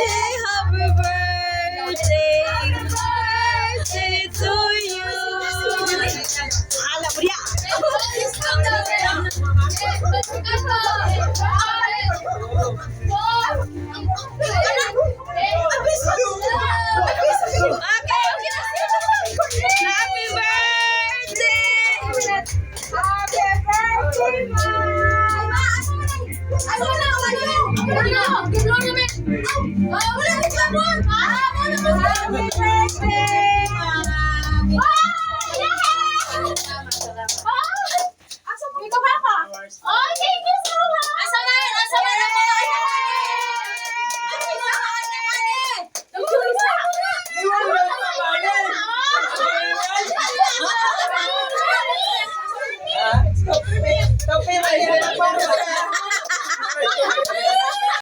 happy birthday to you. Alam mo yan. Okay, okay. Happy birthday! Happy birthday, Happy birthday!